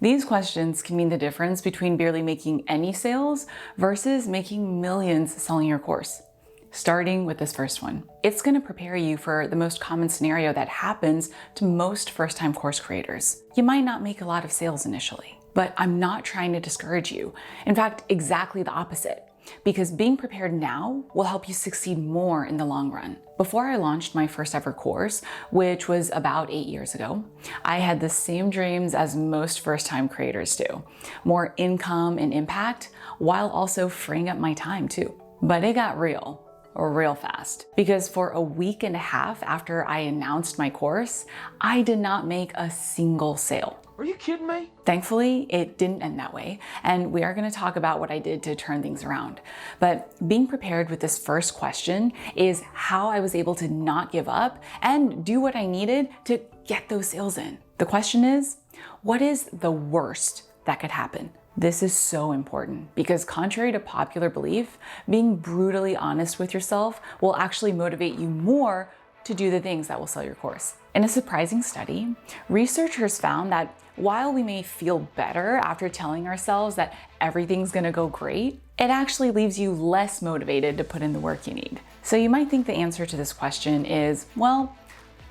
These questions can mean the difference between barely making any sales versus making millions selling your course. Starting with this first one. It's going to prepare you for the most common scenario that happens to most first-time course creators. You might not make a lot of sales initially, but I'm not trying to discourage you. In fact, exactly the opposite. Because being prepared now will help you succeed more in the long run. Before I launched my first ever course, which was about 8 years ago, I had the same dreams as most first-time creators do. More income and impact, while also freeing up my time too. But it got real fast. Because for a week and a half after I announced my course, I did not make a single sale. Are you kidding me? Thankfully, it didn't end that way, and we are going to talk about what I did to turn things around. But being prepared with this first question is how I was able to not give up and do what I needed to get those sales in. The question is, what is the worst that could happen? This is so important because contrary to popular belief, being brutally honest with yourself will actually motivate you more to do the things that will sell your course. In a surprising study, researchers found that while we may feel better after telling ourselves that everything's gonna go great, it actually leaves you less motivated to put in the work you need. So you might think the answer to this question is, well,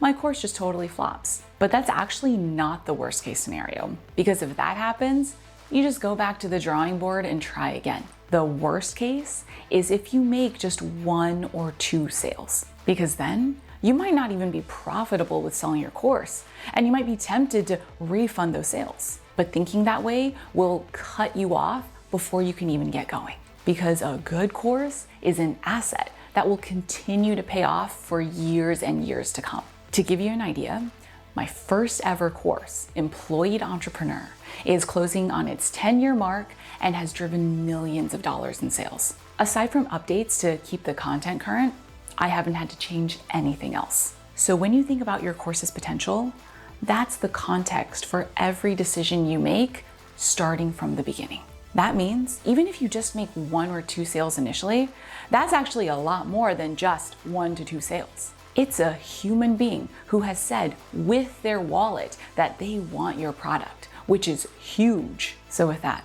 my course just totally flops. But that's actually not the worst case scenario, because if that happens, you just go back to the drawing board and try again. The worst case is if you make just 1 or 2 sales, because then you might not even be profitable with selling your course, and you might be tempted to refund those sales. But thinking that way will cut you off before you can even get going, because a good course is an asset that will continue to pay off for years and years to come. To give you an idea, my first ever course, Employed Entrepreneur, is closing on its 10-year mark and has driven millions of dollars in sales. Aside from updates to keep the content current, I haven't had to change anything else. So when you think about your course's potential, that's the context for every decision you make starting from the beginning. That means even if you just make 1 or 2 sales initially, that's actually a lot more than just 1 to 2 sales. It's a human being who has said with their wallet that they want your product, which is huge. So with that,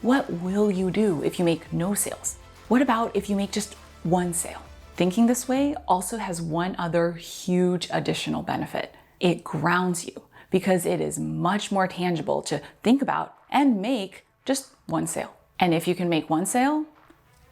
what will you do if you make no sales? What about if you make just 1 sale? Thinking this way also has one other huge additional benefit. It grounds you because it is much more tangible to think about and make just 1 sale. And if you can make 1 sale,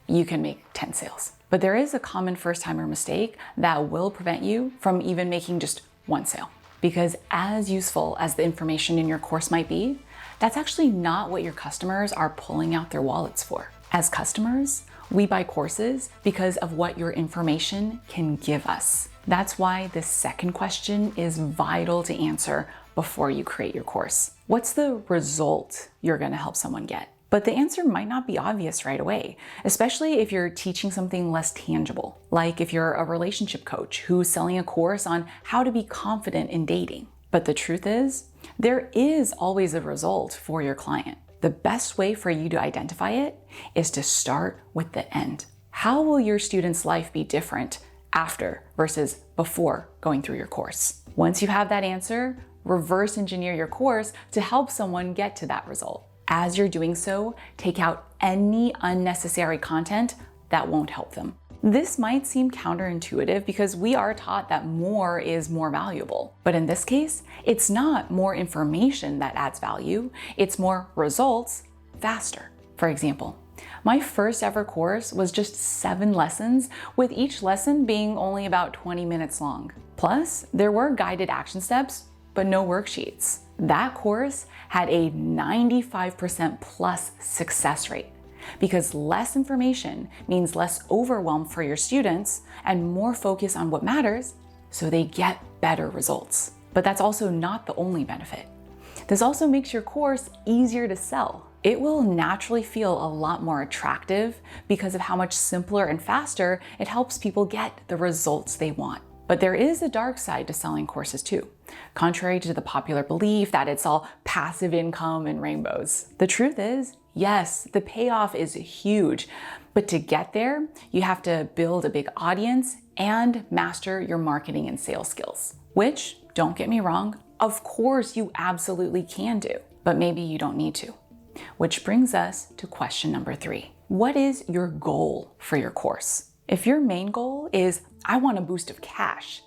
you can make 10 sales. But there is a common first-timer mistake that will prevent you from even making just 1 sale. Because as useful as the information in your course might be, that's actually not what your customers are pulling out their wallets for. As customers, we buy courses because of what your information can give us. That's why this second question is vital to answer before you create your course. What's the result you're going to help someone get? But the answer might not be obvious right away, especially if you're teaching something less tangible, like if you're a relationship coach who's selling a course on how to be confident in dating. But the truth is, there is always a result for your client. The best way for you to identify it is to start with the end. How will your student's life be different after versus before going through your course? Once you have that answer, reverse engineer your course to help someone get to that result. As you're doing so, take out any unnecessary content that won't help them. This might seem counterintuitive because we are taught that more is more valuable. But in this case, it's not more information that adds value, it's more results faster. For example, my first ever course was just 7 lessons, with each lesson being only about 20 minutes long. Plus, there were guided action steps, but no worksheets. That course had a 95% plus success rate because less information means less overwhelm for your students and more focus on what matters so they get better results. But that's also not the only benefit. This also makes your course easier to sell. It will naturally feel a lot more attractive because of how much simpler and faster it helps people get the results they want. But there is a dark side to selling courses too, contrary to the popular belief that it's all passive income and rainbows. The truth is, yes, the payoff is huge, but to get there, you have to build a big audience and master your marketing and sales skills, which, don't get me wrong, of course you absolutely can do. but maybe you don't need to. Which brings us to question number 3. What is your goal for your course? If your main goal is, I want a boost of cash,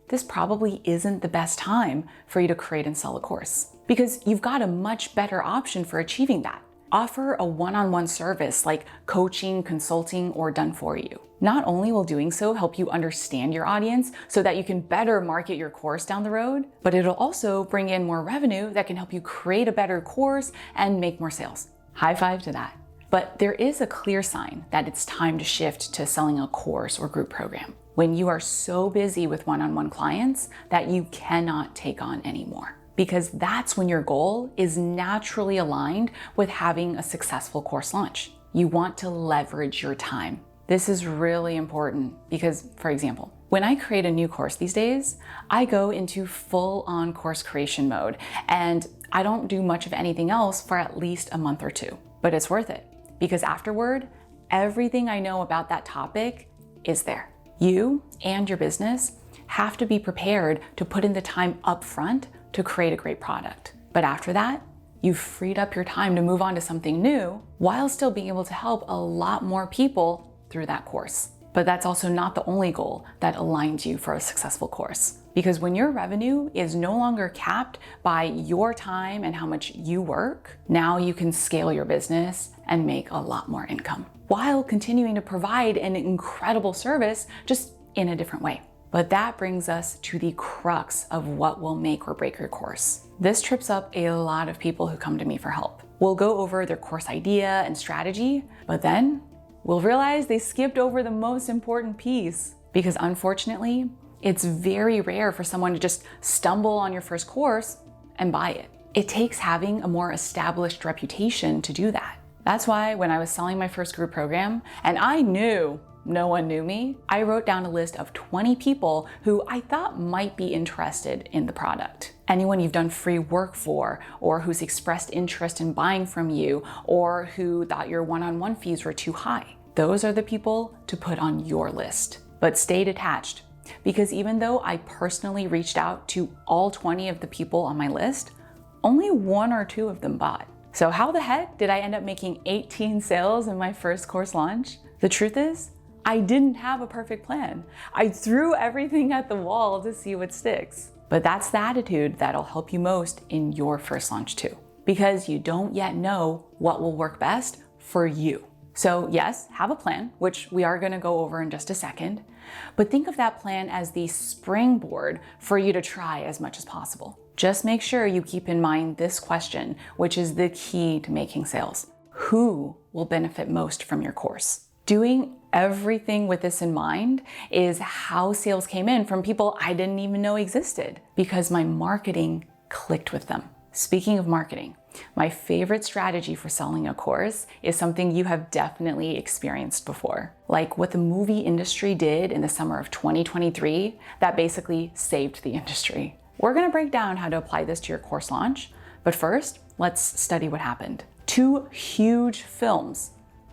this probably isn't the best time for you to create and sell a course, because you've got a much better option for achieving that. Offer a one-on-one service like coaching, consulting, or done for you. Not only will doing so help you understand your audience so that you can better market your course down the road, but it'll also bring in more revenue that can help you create a better course and make more sales. High five to that. But there is a clear sign that it's time to shift to selling a course or group program when you are so busy with one-on-one clients that you cannot take on anymore. Because that's when your goal is naturally aligned with having a successful course launch. You want to leverage your time. This is really important because, for example, when I create a new course these days, I go into full-on course creation mode and I don't do much of anything else for at least a month or 2. But it's worth it because afterward, everything I know about that topic is there. You and your business have to be prepared to put in the time up front to create a great product. But after that, you've freed up your time to move on to something new while still being able to help a lot more people through that course. But that's also not the only goal that aligns you for a successful course. Because when your revenue is no longer capped by your time and how much you work, now you can scale your business and make a lot more income while continuing to provide an incredible service just in a different way. But that brings us to the crux of what will make or break your course. This trips up a lot of people who come to me for help. We'll go over their course idea and strategy, but then we'll realize they skipped over the most important piece. Because unfortunately, it's very rare for someone to just stumble on your first course and buy it. It takes having a more established reputation to do that. That's why when I was selling my first group program, and I knew no one knew me, I wrote down a list of 20 people who I thought might be interested in the product. Anyone you've done free work for, or who's expressed interest in buying from you, or who thought your one-on-one fees were too high. Those are the people to put on your list. But stay detached, because even though I personally reached out to all 20 of the people on my list, only 1 or 2 of them bought. So how the heck did I end up making 18 sales in my first course launch? The truth is, I didn't have a perfect plan. I threw everything at the wall to see what sticks. But that's the attitude that'll help you most in your first launch too, because you don't yet know what will work best for you. So yes, have a plan, which we are gonna go over in just a second, but think of that plan as the springboard for you to try as much as possible. Just make sure you keep in mind this question, which is the key to making sales. Who will benefit most from your course? Doing everything with this in mind is how sales came in from people I didn't even know existed because my marketing clicked with them. Speaking of marketing, my favorite strategy for selling a course is something you have definitely experienced before. Like what the movie industry did in the summer of 2023 that basically saved the industry. We're gonna break down how to apply this to your course launch, but first, let's study what happened. 2 huge films,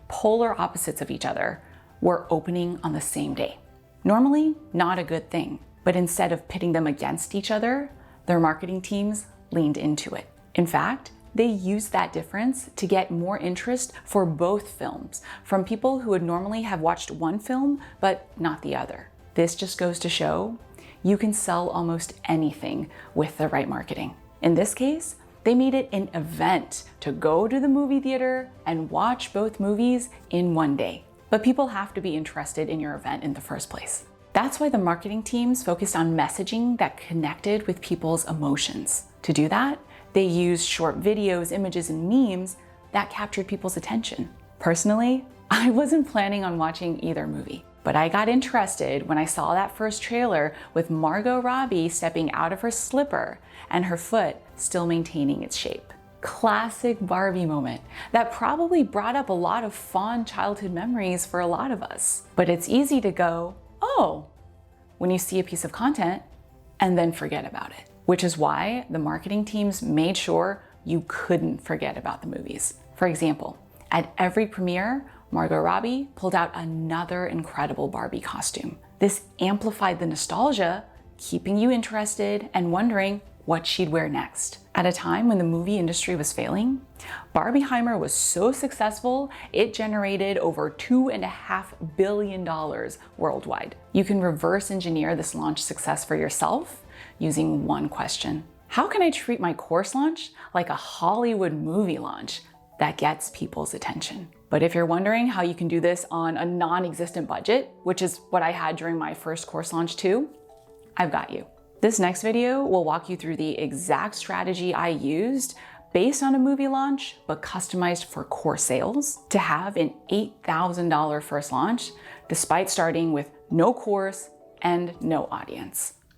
polar opposites of each other, were opening on the same day. Normally, not a good thing, but instead of pitting them against each other, their marketing teams leaned into it. In fact, they used that difference to get more interest for both films from people who would normally have watched one film, but not the other. This just goes to show you can sell almost anything with the right marketing. In this case, they made it an event to go to the movie theater and watch both movies in one day. But people have to be interested in your event in the first place. That's why the marketing teams focused on messaging that connected with people's emotions. To do that, they used short videos, images, and memes that captured people's attention. Personally, I wasn't planning on watching either movie, but I got interested when I saw that first trailer with Margot Robbie stepping out of her slipper and her foot still maintaining its shape. Classic Barbie moment that probably brought up a lot of fond childhood memories for a lot of us. But it's easy to go, oh, when you see a piece of content and then forget about it, which is why the marketing teams made sure you couldn't forget about the movies. For example, at every premiere, Margot Robbie pulled out another incredible Barbie costume. This amplified the nostalgia, keeping you interested and wondering, what she'd wear next. At a time when the movie industry was failing, Barbieheimer was so successful, it generated over $2.5 billion worldwide. You can reverse engineer this launch success for yourself using one question. How can I treat my course launch like a Hollywood movie launch that gets people's attention? But if you're wondering how you can do this on a non-existent budget, which is what I had during my first course launch too, I've got you. This next video will walk you through the exact strategy I used based on a movie launch, but customized for course sales to have an $8,000 first launch, despite starting with no course and no audience.